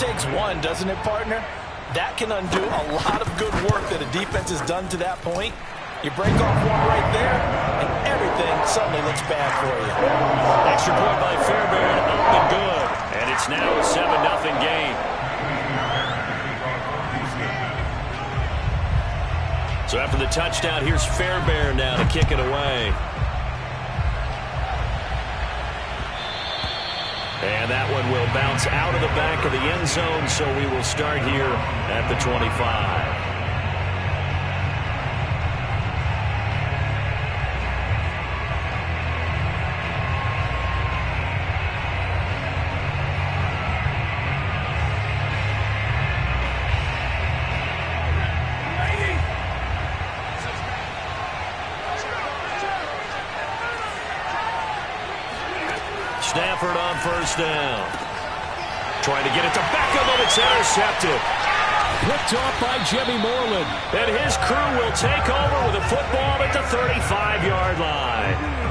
takes one, doesn't it, partner? That can undo a lot of good work that a defense has done to that point. You break off one right there, and everything suddenly looks bad for you. Extra point by Fairbairn, up and good. And it's now a 7-0 game. So after the touchdown, here's Fairbairn now to kick it away. And that one will bounce out of the back of the end zone, so we will start here at the 25. Stafford on first down. Trying to get it to Beckham, and it's intercepted. Picked off by Jimmy Moreland. And his crew will take over with a football at the 35-yard line.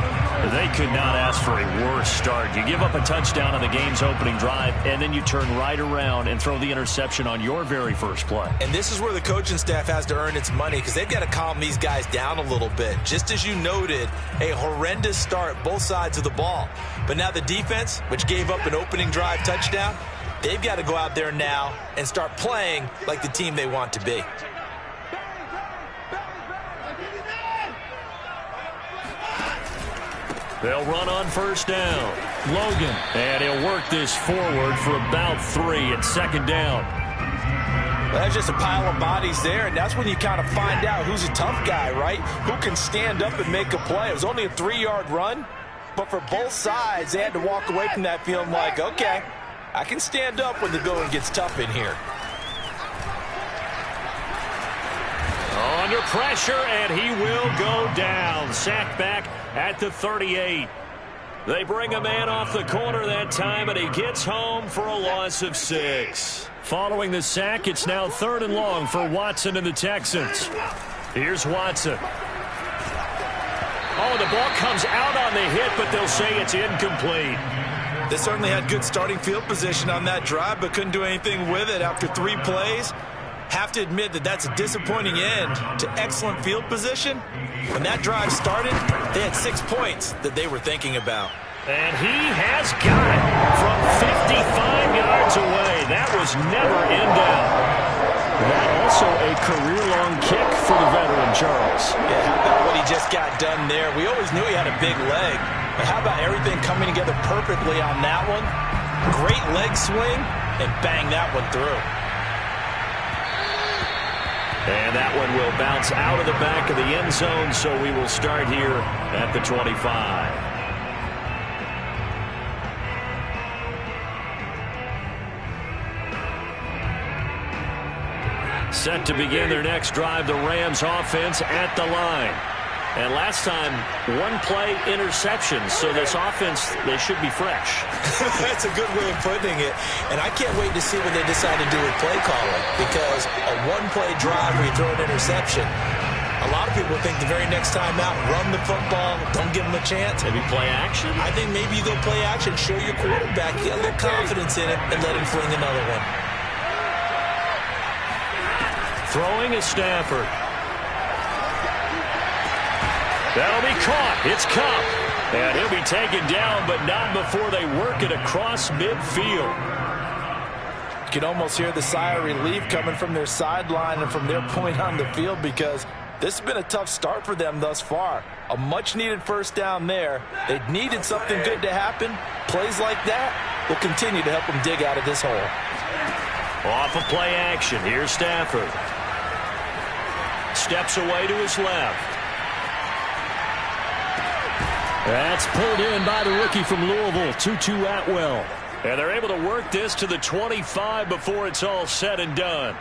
They could not ask for a worse start. You give up a touchdown on the game's opening drive, and then you turn right around and throw the interception on your very first play. And this is where the coaching staff has to earn its money, because they've got to calm these guys down a little bit. Just as you noted, a horrendous start both sides of the ball. But now the defense, which gave up an opening drive touchdown, they've got to go out there now and start playing like the team they want to be. They'll run on first down. Logan. And he'll work this forward for about 3 at second down. Well, that's just a pile of bodies there, and that's when you kind of find out who's a tough guy, right? Who can stand up and make a play. It was only a 3-yard run, but for both sides, they had to walk away from that feeling like, okay, I can stand up when the going gets tough in here. Under pressure, and he will go down. Sacked back at the 38. They bring a man off the corner that time, and he gets home for a loss of 6. Following the sack, it's now 3rd and long for Watson and the Texans. Here's Watson. Oh, the ball comes out on the hit, but they'll say it's incomplete. They certainly had good starting field position on that drive, but couldn't do anything with it after 3 plays. Have to admit that that's a disappointing end to excellent field position. When that drive started, they had 6 points that they were thinking about. And he has got it from 55 yards away. That was never in doubt. That also a career-long kick for the veteran, Charles. Yeah, how about what he just got done there? We always knew he had a big leg. But how about everything coming together perfectly on that one? Great leg swing, and bang that one through. And that one will bounce out of the back of the end zone, so we will start here at the 25. Set to begin their next drive, the Rams offense at the line. And last time, 1-play interception, so this offense, they should be fresh. That's a good way of putting it. And I can't wait to see what they decide to do with play calling, because a 1-play drive where you throw an interception, a lot of people think the very next time out, run the football, don't give them a chance. Maybe play action? I think maybe you go play action, show your quarterback, get a little confidence in it, and let him fling another one. Throwing is Stafford. That'll be caught. It's Kupp. And he'll be taken down, but not before they work it across midfield. You can almost hear the sigh of relief coming from their sideline and from their point on the field, because this has been a tough start for them thus far. A much-needed first down there. They needed something good to happen. Plays like that will continue to help them dig out of this hole. Off of play action. Here's Stafford. Steps away to his left. That's pulled in by the rookie from Louisville, Tutu Atwell. And they're able to work this to the 25 before it's all said and done.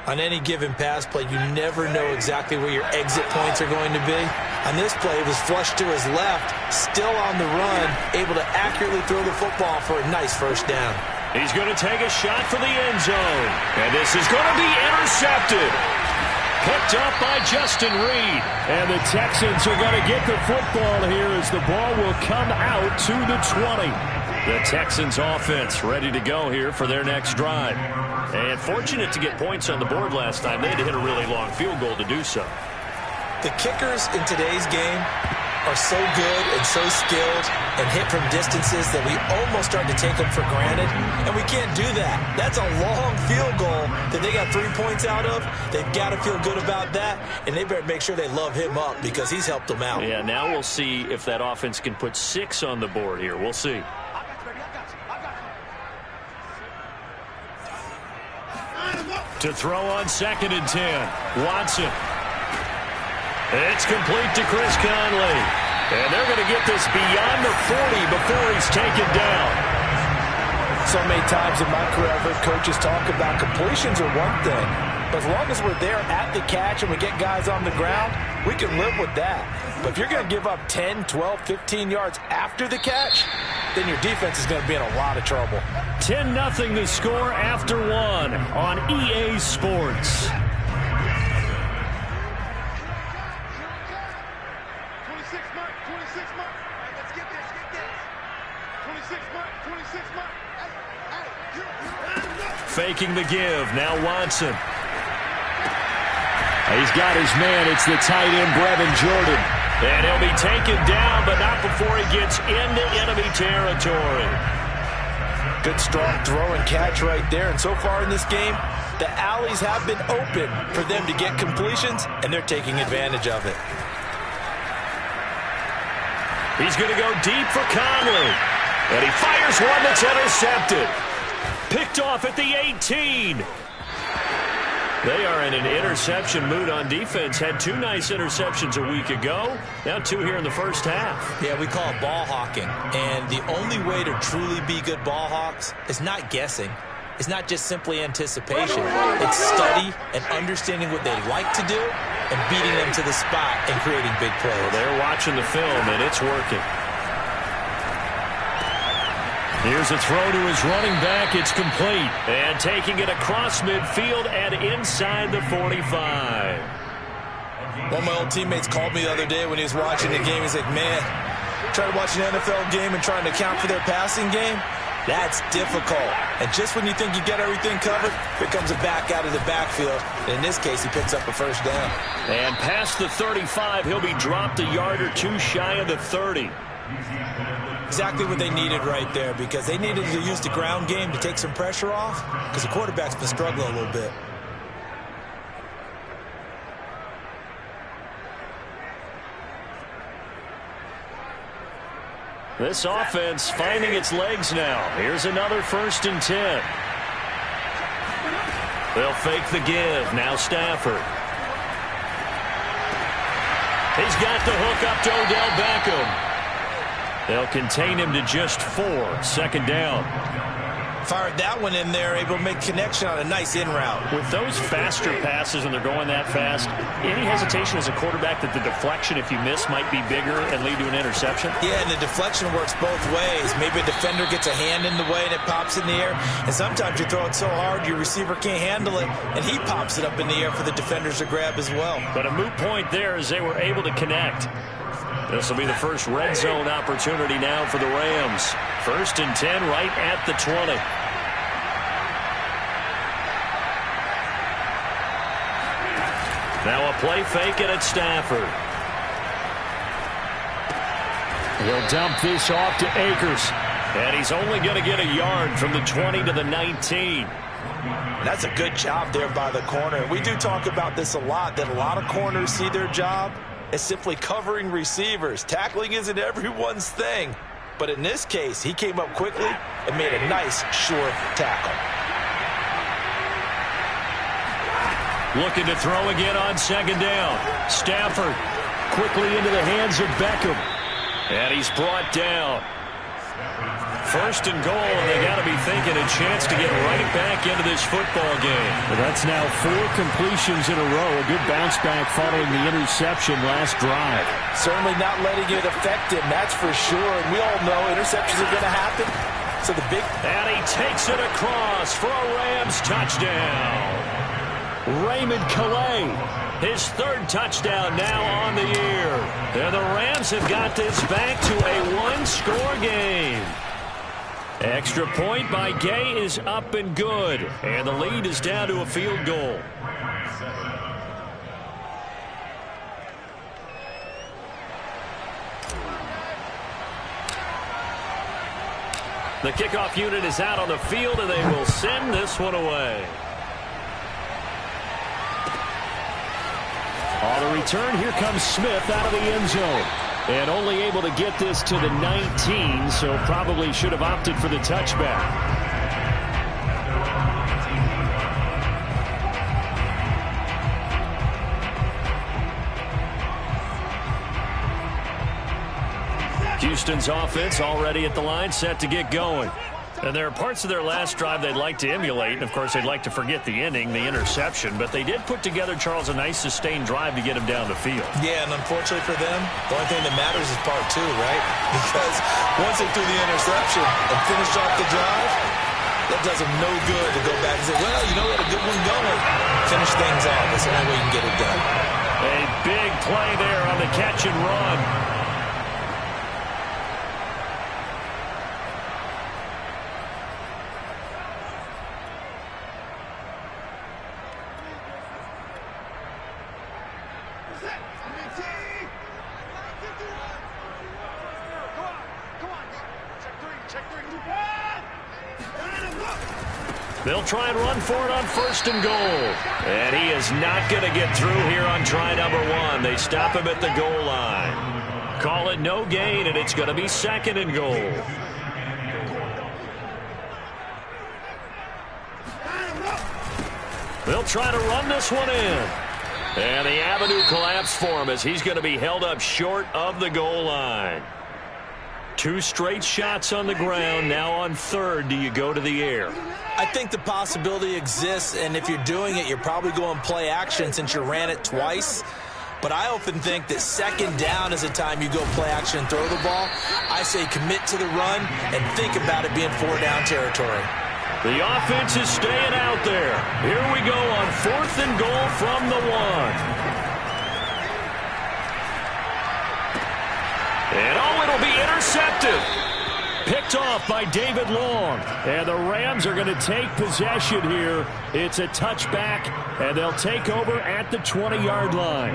On any given pass play, you never know exactly where your exit points are going to be. On this play, it was flushed to his left, still on the run, able to accurately throw the football for a nice first down. He's going to take a shot for the end zone. And this is going to be intercepted. Picked up by Justin Reed. And the Texans are going to get the football here as the ball will come out to the 20. The Texans offense ready to go here for their next drive. And fortunate to get points on the board last time. They had to hit a really long field goal to do so. The kickers in today's game are so good and so skilled and hit from distances that we almost start to take them for granted, and we can't do that. That's a long field goal that they got 3 points out of. They've got to feel good about that, and they better make sure they love him up because he's helped them out. Yeah, now we'll see if that offense can put 6 on the board here. We'll see. To throw on 2nd and 10. Watson. It's complete to Chris Conley. And they're going to get this beyond the 40 before he's taken down. So many times in my career, I've heard coaches talk about completions are one thing. But as long as we're there at the catch and we get guys on the ground, we can live with that. But if you're going to give up 10, 12, 15 yards after the catch, then your defense is going to be in a lot of trouble. 10-0 the score after 1 on EA Sports. Faking the give. Now Watson. He's got his man. It's the tight end, Brevin Jordan. And he'll be taken down, but not before he gets into enemy territory. Good strong throw and catch right there. And so far in this game, the alleys have been open for them to get completions, and they're taking advantage of it. He's going to go deep for Conley. And he fires one that's intercepted. Picked off at the 18. They are in an interception mood on defense. Had 2 nice interceptions a week ago. Now 2 here in the first half. Yeah, we call it ball hawking. And the only way to truly be good ball hawks is not guessing. It's not just simply anticipation. It's study and understanding what they like to do and beating them to the spot and creating big plays. Well, they're watching the film, and it's working. Here's a throw to his running back. It's complete. And taking it across midfield and inside the 45. One of my old teammates called me the other day when he was watching the game. He's like, man, trying to watch an NFL game and trying to account for their passing game, that's difficult. And just when you think you get everything covered, here comes a back out of the backfield. And in this case, he picks up a first down. And past the 35, he'll be dropped a yard or 2 shy of the 30. Exactly what they needed right there, because they needed to use the ground game to take some pressure off, because the quarterback's been struggling a little bit. This offense finding its legs now. Here's another 1st and 10. They'll fake the give. Now Stafford. He's got the hook up to Odell Beckham. They'll contain him to just 4. 2nd down. Fired that one in there, able to make connection on a nice in route. With those faster passes and they're going that fast, any hesitation as a quarterback that the deflection, if you miss, might be bigger and lead to an interception? Yeah, and the deflection works both ways. Maybe a defender gets a hand in the way and it pops in the air. And sometimes you throw it so hard your receiver can't handle it, and he pops it up in the air for the defenders to grab as well. But a moot point there as they were able to connect. This will be the first red zone opportunity now for the Rams. 1st and 10 right at the 20. Now a play fake and it's Stafford. He'll dump this off to Akers. And he's only going to get a yard from the 20 to the 19. That's a good job there by the corner. We do talk about this a lot, that a lot of corners see their job as simply covering receivers. Tackling isn't everyone's thing. But in this case, he came up quickly and made a nice, sure tackle. Looking to throw again on 2nd down. Stafford quickly into the hands of Beckham. And he's brought down. 1st and goal, and they got to be thinking a chance to get right back into this football game. Well, that's now 4 completions in a row. A good bounce back following the interception last drive. Certainly not letting it affect him, that's for sure. And we all know interceptions are going to happen. So the big... And he takes it across for a Rams touchdown. Raymond Calais, his 3rd touchdown now on the year. And the Rams have got this back to a 1-score game. Extra point by Gay is up and good. And the lead is down to a field goal. The kickoff unit is out on the field, and they will send this one away. On the return, here comes Smith out of the end zone. And only able to get this to the 19, so probably should have opted for the touchback. Houston's offense already at the line, set to get going. And there are parts of their last drive they'd like to emulate. And, of course, they'd like to forget the ending, the interception. But they did put together, Charles, a nice sustained drive to get him down the field. Yeah, and unfortunately for them, the only thing that matters is part two, right? Because once they threw the interception and finished off the drive, that does them no good to go back and say, well, you know, we had a good one going. Finish things off. That's the only way you can get it done. A big play there on the catch and run. They'll try and run for it on 1st and goal. And he is not going to get through here on try number 1. They stop him at the goal line. Call it no gain, and it's going to be 2nd and goal. They'll try to run this one in. And the avenue collapsed for him as he's going to be held up short of the goal line. 2 straight shots on the ground. Now on 3rd, do you go to the air? I think the possibility exists, and if you're doing it, you're probably going play action since you ran it twice. But I often think that 2nd down is the time you go play action and throw the ball. I say commit to the run and think about it being 4-down territory. The offense is staying out there. Here we go on 4th and goal from the 1. And it'll be intercepted. Picked off by David Long. And the Rams are going to take possession here. It's a touchback, and they'll take over at the 20-yard line.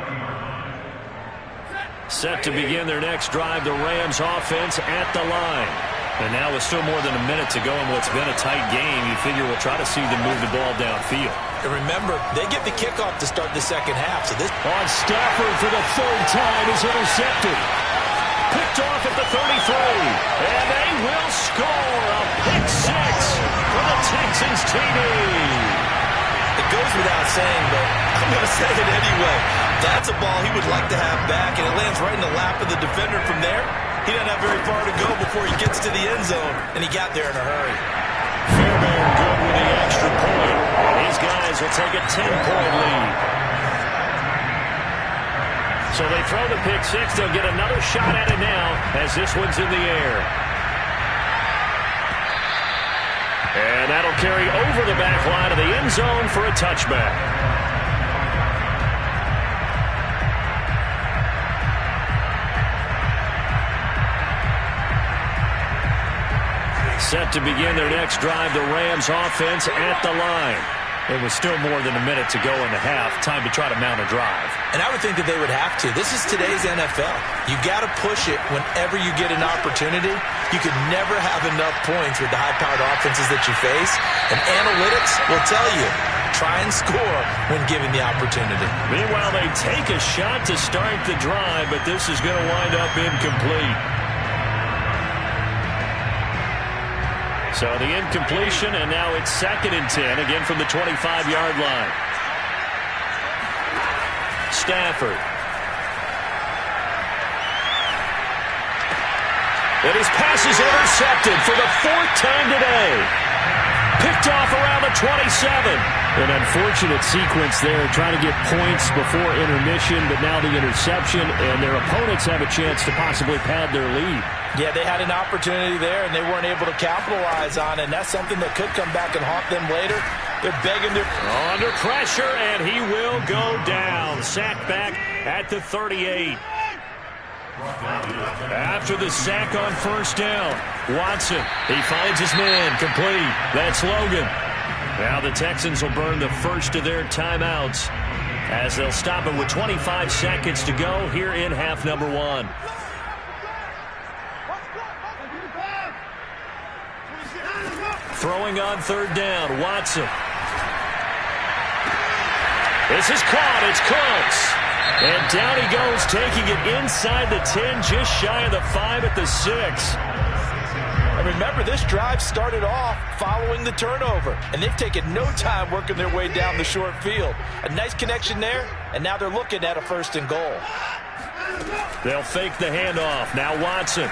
Set to begin their next drive, the Rams offense at the line. And now with still more than a minute to go in what's been a tight game, you figure we'll try to see them move the ball downfield. And remember, they get the kickoff to start the 2nd half. So this on Stafford for the 3rd time is intercepted. Picked off at the 33. And they will score a pick 6 for the Texans TD. It goes without saying, but I'm going to say it anyway. That's a ball he would like to have back, and it lands right in the lap of the defender from there. He doesn't have very far to go before he gets to the end zone, and he got there in a hurry. Fairbairn good with the extra point. These guys will take a 10-point lead. So they throw the pick 6. They'll get another shot at it now as this one's in the air. And that'll carry over the back line of the end zone for a touchback. Set to begin their next drive, the Rams offense at the line. It was still more than a minute to go in the half. Time to try to mount a drive. And I would think that they would have to. This is today's NFL. You got to push it whenever you get an opportunity. You could never have enough points with the high-powered offenses that you face. And analytics will tell you, try and score when given the opportunity. Meanwhile, they take a shot to start the drive, but this is going to wind up incomplete. So the incompletion, and now it's 2nd and 10, again from the 25-yard line. Stafford. And his pass is intercepted for the 4th time today. Picked off around the 27. An unfortunate sequence there, trying to get points before intermission, but now the interception, and their opponents have a chance to possibly pad their lead. Yeah, they had an opportunity there, and they weren't able to capitalize on it, and that's something that could come back and haunt them later. They're begging their... Under pressure, and he will go down. Sacked back at the 38. After the sack on first down, Watson, he finds his man, complete. That's Logan. Now the Texans will burn the first of their timeouts as they'll stop it with 25 seconds to go here in half number one. Throwing on third down, Watson. This is caught. It's Cooks. And down he goes, taking it inside the 10, just shy of the 5 at the 6. And remember, this drive started off following the turnover, and they've taken no time working their way down the short field. A nice connection there, and now they're looking at a 1st and goal. They'll fake the handoff. Now Watson.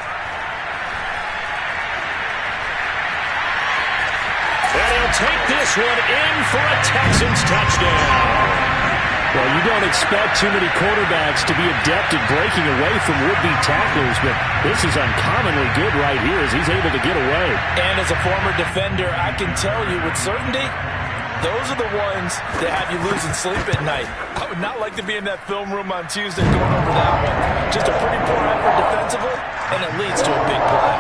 And he'll take this one in for a Texans touchdown. Well, you don't expect too many quarterbacks to be adept at breaking away from would-be tacklers, but this is uncommonly good right here as he's able to get away. And as a former defender, I can tell you with certainty, those are the ones that have you losing sleep at night. I would not like to be in that film room on Tuesday going over that one. Just a pretty poor effort defensively, and it leads to a big play.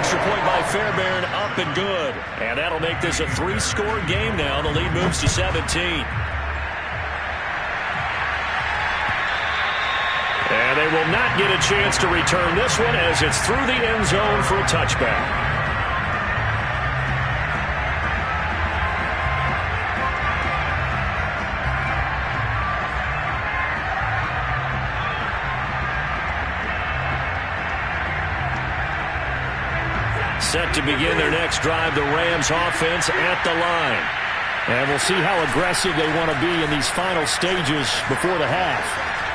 Extra point by Fairbairn, up and good. And that'll make this a 3-score game now. The lead moves to 17. And they will not get a chance to return this one as it's through the end zone for a touchback. Set to begin their next drive, the Rams offense at the line. And we'll see how aggressive they want to be in these final stages before the half.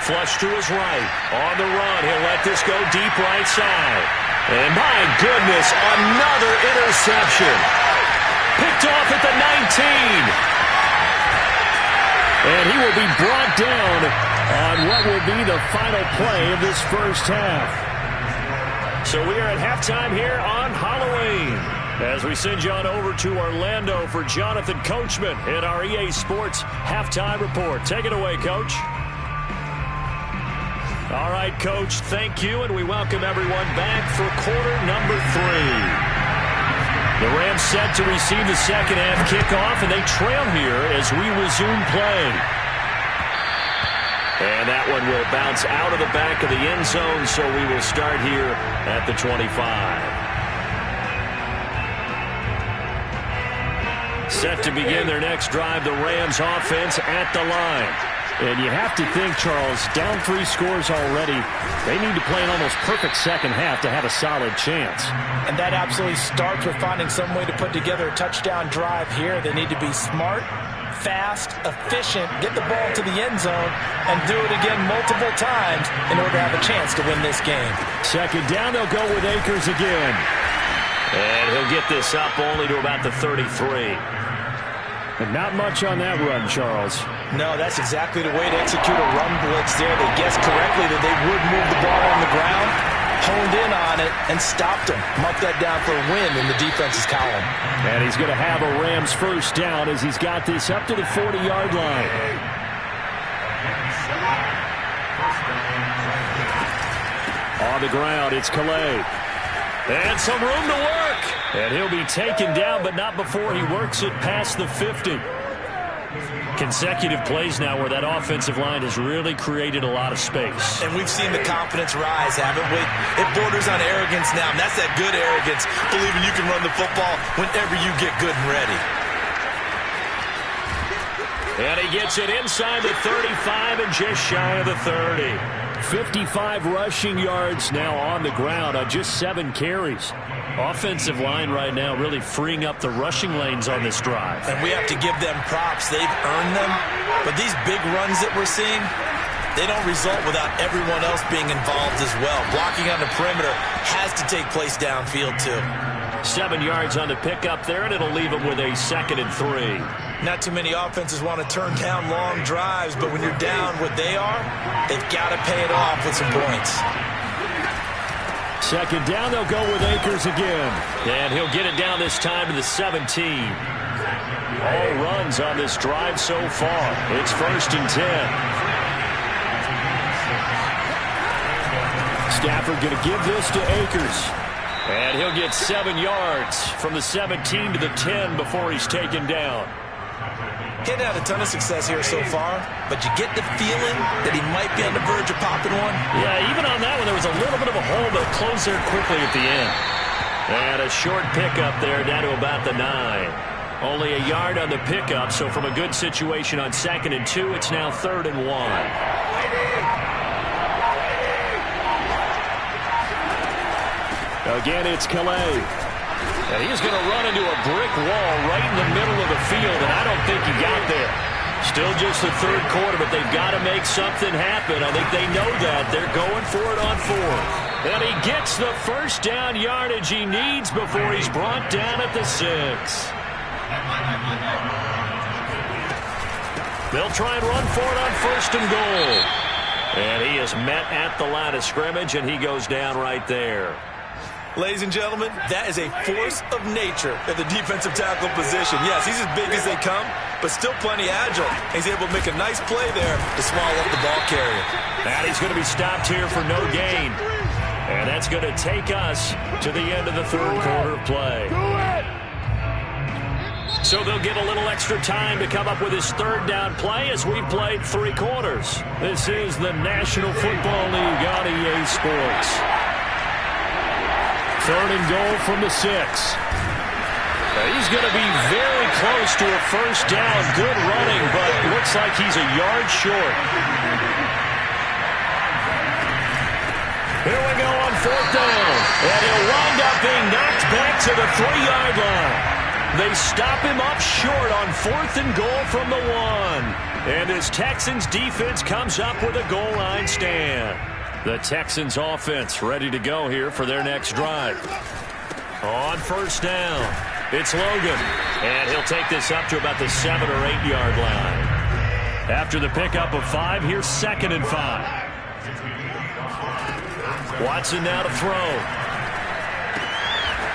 Flush to his right. On the run, he'll let this go deep right side. And my goodness, another interception. Picked off at the 19. And he will be brought down on what will be the final play of this first half. So we are at halftime here on Halloween as we send you on over to Orlando for Jonathan Coachman in our EA Sports Halftime Report. Take it away, Coach. All right, Coach, thank you, and we welcome everyone back for quarter number 3. The Rams set to receive the second half kickoff, and they trail here as we resume play. And that one will bounce out of the back of the end zone, so we will start here at the 25. Set to begin their next drive, the Rams offense at the line. And you have to think, Charles, down 3 scores already, they need to play an almost perfect second half to have a solid chance. And that absolutely starts with finding some way to put together a touchdown drive here. They need to be smart, fast, efficient, get the ball to the end zone, and do it again multiple times in order to have a chance to win this game. Second down, they'll go with Akers again. And he'll get this up only to about the 33. And not much on that run, Charles. No, that's exactly the way to execute a run blitz there. They guessed correctly that they would move the ball on the ground, honed in on it, and stopped them. Mark that down for a win in the defense's column. And he's going to have a Rams first down as he's got this up to the 40-yard line. On the ground, it's Calais. And some room to work. And he'll be taken down, but not before he works it past the 50. Consecutive plays now where that offensive line has really created a lot of space. And we've seen the confidence rise, haven't we? It borders on arrogance now, and that's that good arrogance, believing you can run the football whenever you get good and ready. And he gets it inside the 35 and just shy of the 30. 55 rushing yards now on the ground on just 7 carries. Offensive line right now really freeing up the rushing lanes on this drive. And we have to give them props. They've earned them. But these big runs that we're seeing, they don't result without everyone else being involved as well. Blocking on the perimeter has to take place downfield too. 7 yards on the pickup there, and it'll leave them with a 2nd and 3. Not too many offenses want to turn down long drives, but when you're down what they are, they've got to pay it off with some points. Second down, they'll go with Akers again. And he'll get it down this time to the 17. All runs on this drive so far. It's 1st and 10. Stafford going to give this to Akers. And he'll get 7 yards from the 17 to the 10 before he's taken down. He's had a ton of success here so far, but you get the feeling that he might be on the verge of popping one. Yeah, even on that one, there was a little bit of a hole, but it closed there quickly at the end. And a short pickup there down to about the 9. Only a yard on the pickup, so from a good situation on 2nd and 2, it's now 3rd and 1. Again, it's Calais. And he's going to run into a brick wall right in the middle of the field, and I don't think he got there. Still just the 3rd quarter, but they've got to make something happen. I think they know that. They're going for it on 4th. And he gets the first down yardage he needs before he's brought down at the 6. They'll try and run for it on 1st and goal. And he is met at the line of scrimmage, and he goes down right there. Ladies and gentlemen, that is a force of nature at the defensive tackle position. Yes, he's as big as they come, but still plenty agile. He's able to make a nice play there to swallow up the ball carrier. And he's going to be stopped here for no gain. And that's going to take us to the end of the 3rd quarter play. So they'll get a little extra time to come up with his 3rd down play as we've played 3 quarters. This is the National Football League on EA Sports. 3rd and goal from the 6. He's going to be very close to a first down. Good running, but looks like he's a yard short. Here we go on 4th down. And he'll wind up being knocked back to the 3-yard line. They stop him up short on 4th and goal from the 1. And this Texans defense comes up with a goal line stand. The Texans offense ready to go here for their next drive. On 1st down, it's Logan. And he'll take this up to about the 7 or 8 yard line. After the pickup of 5, here's 2nd and 5. Watson now to throw.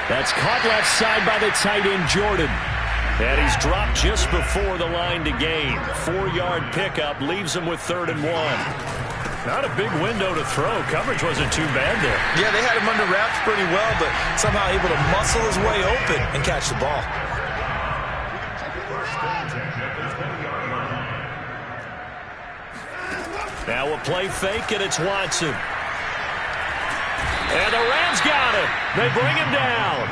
That's caught left side by the tight end, Jordan. And he's dropped just before the line to gain. 4-yard pickup leaves him with 3rd and 1. Not a big window to throw. Coverage wasn't too bad there. Yeah, they had him under wraps pretty well, but somehow able to muscle his way open and catch the ball. Now a play fake, and it's Watson. And the Rams got him. They bring him down.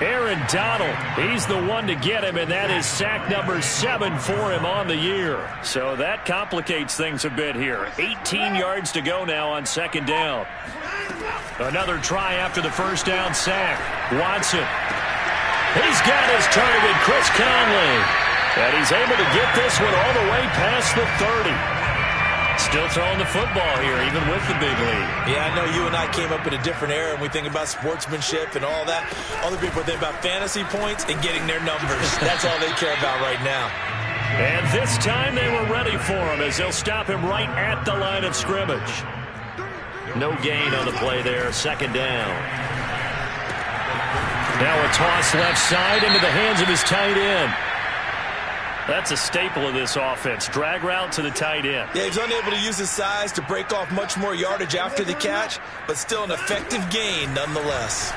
Aaron Donald, he's the one to get him, and that is sack number 7 for him on the year. So that complicates things a bit here. 18 yards to go now on 2nd down. Another try after the first down sack. Watson. He's got his target, Chris Conley. And he's able to get this one all the way past the 30. Still throwing the football here, even with the big lead. Yeah, I know you and I came up in a different era, and we think about sportsmanship and all that. Other people think about fantasy points and getting their numbers. That's all they care about right now. And this time they were ready for him as they'll stop him right at the line of scrimmage. No gain on the play there, 2nd down. Now a toss left side into the hands of his tight end. That's a staple of this offense. Drag route to the tight end. Yeah, he's unable to use his size to break off much more yardage after the catch, but still an effective gain nonetheless.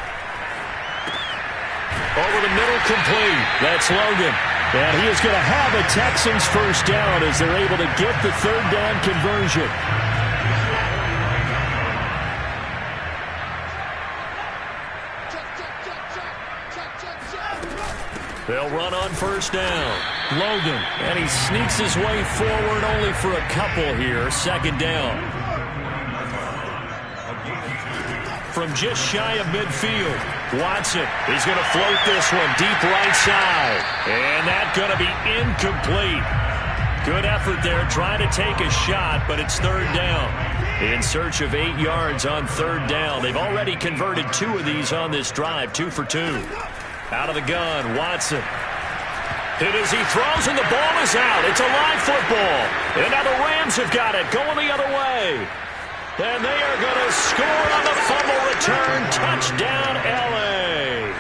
Over the middle, complete. That's Logan. And he is going to have a Texans first down as they're able to get the 3rd down conversion. They'll run on 1st down. Logan, and he sneaks his way forward only for a couple here. 2nd down. From just shy of midfield, Watson, he's going to float this one deep right side. And that's going to be incomplete. Good effort there, trying to take a shot, but it's 3rd down. In search of 8 yards on 3rd down. They've already converted 2 of these on this drive, 2 for 2. Out of the gun, Watson. Hit as he throws, and the ball is out. It's a live football. And now the Rams have got it, going the other way. And they are going to score on the fumble return. Touchdown, L.A.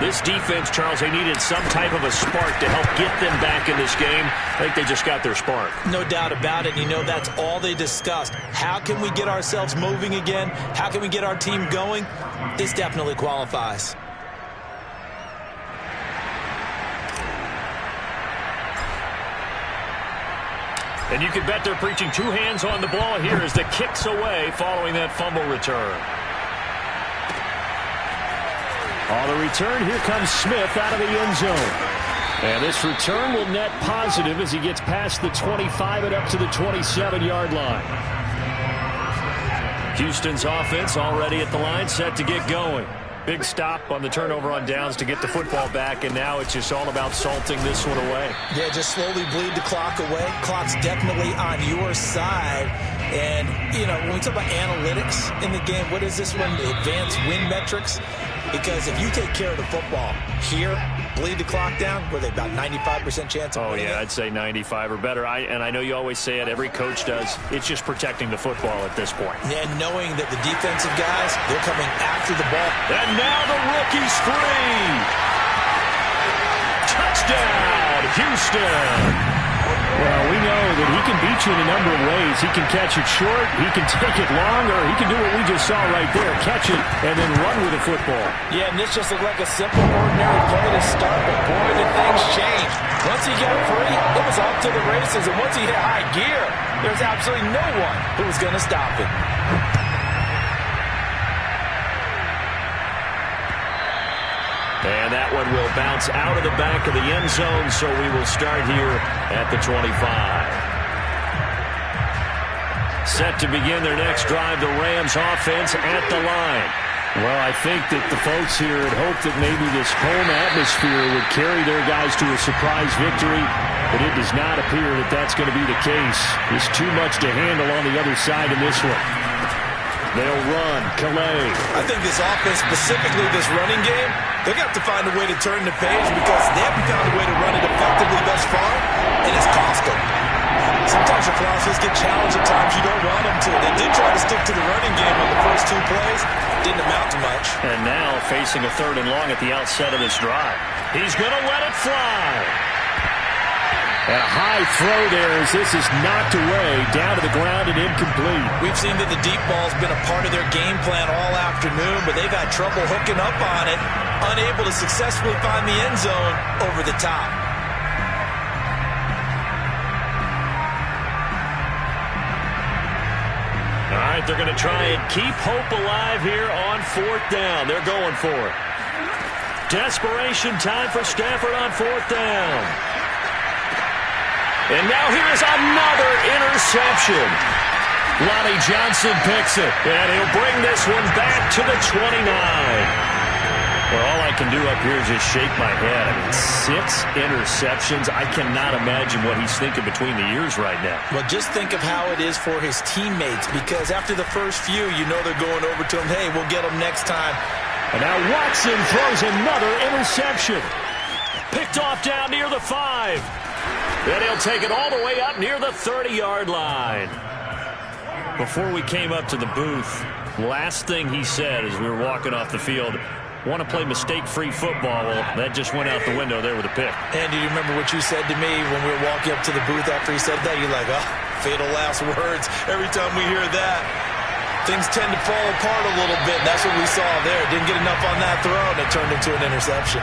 This defense, Charles, they needed some type of a spark to help get them back in this game. I think they just got their spark. No doubt about it. You know, that's all they discussed. How can we get ourselves moving again? How can we get our team going? This definitely qualifies. And you can bet they're preaching two hands on the ball here as the kick's away following that fumble return. On the return, here comes Smith out of the end zone. And this return will net positive as he gets past the 25 and up to the 27-yard line. Houston's offense already at the line, set to get going. Big stop on the turnover on downs to get the football back, and now it's just all about salting this one away. Yeah, just slowly bleed the clock away. Clock's definitely on your side. And, you know, when we talk about analytics in the game, what is this one? The advanced win metrics? Because if you take care of the football here, bleed the clock down, were they about 95% chance of winning it? I'd say 95 or better. And I know you always say it, every coach does. It's just protecting the football at this point. And knowing that the defensive guys, they're coming after the ball. And now the rookie's free. Touchdown, Houston. Well, we know that he can beat you in a number of ways. He can catch it short, he can take it long, or he can do what we just saw right there, catch it and then run with the football. Yeah, and this just looked like a simple, ordinary play to start, but boy, did things change. Once he got free, it was off to the races, and once he hit high gear, there's absolutely no one who was going to stop it. And that one will bounce out of the back of the end zone, so we will start here at the 25. Set to begin their next drive, the Rams offense at the line. Well, I think that the folks here had hoped that maybe this home atmosphere would carry their guys to a surprise victory, but it does not appear that that's going to be the case. There's too much to handle on the other side in this one. They'll run. Calais. I think this offense, specifically this running game, they're going to have to find a way to turn the page because they haven't found a way to run it effectively thus far, and it's cost them. Sometimes your philosophies get challenged at times you don't want them to. They did try to stick to the running game on the first two plays. Didn't amount to much. And now facing a 3rd and long at the outset of this drive. He's going to let it fly. And a high throw there as this is knocked away, down to the ground and incomplete. We've seen that the deep ball's been a part of their game plan all afternoon, but they've had trouble hooking up on it, unable to successfully find the end zone over the top. All right, they're going to try and keep hope alive here on 4th down. They're going for it. Desperation time for Stafford on 4th down. And now here's another interception. Lonnie Johnson picks it, and he'll bring this one back to the 29. Well, all I can do up here is just shake my head. I mean, 6 interceptions. I cannot imagine what he's thinking between the ears right now. Well, just think of how it is for his teammates, because after the first few, you know they're going over to him, hey, we'll get him next time. And now Watson throws another interception. Picked off down near the 5. Then he'll take it all the way up near the 30-yard line. Before we came up to the booth, last thing he said as we were walking off the field, want to play mistake-free football. Well, that just went out the window there with a pick. And do you remember what you said to me when we were walking up to the booth after he said that? You're like, oh, fatal last words. Every time we hear that, things tend to fall apart a little bit. That's what we saw there. Didn't get enough on that throw, and it turned into an interception.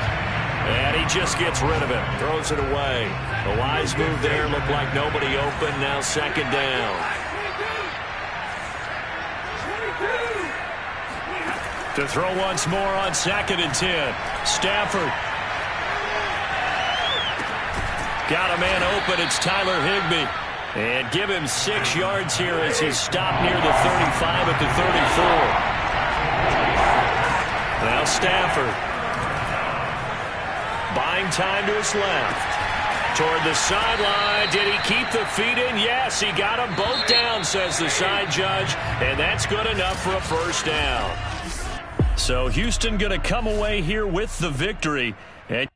And he just gets rid of it, throws it away. A wise move there, looked like nobody open, now 2nd down. To throw once more on 2nd and 10. Stafford. Got a man open, it's Tyler Higbee. And give him 6 yards here as he's stopped near the 35 at the 34. Now Stafford. Buying time to his left. Toward the sideline. Did he keep the feet in? Yes, he got them both down, says the side judge. And that's good enough for a 1st down. So Houston going to come away here with the victory. And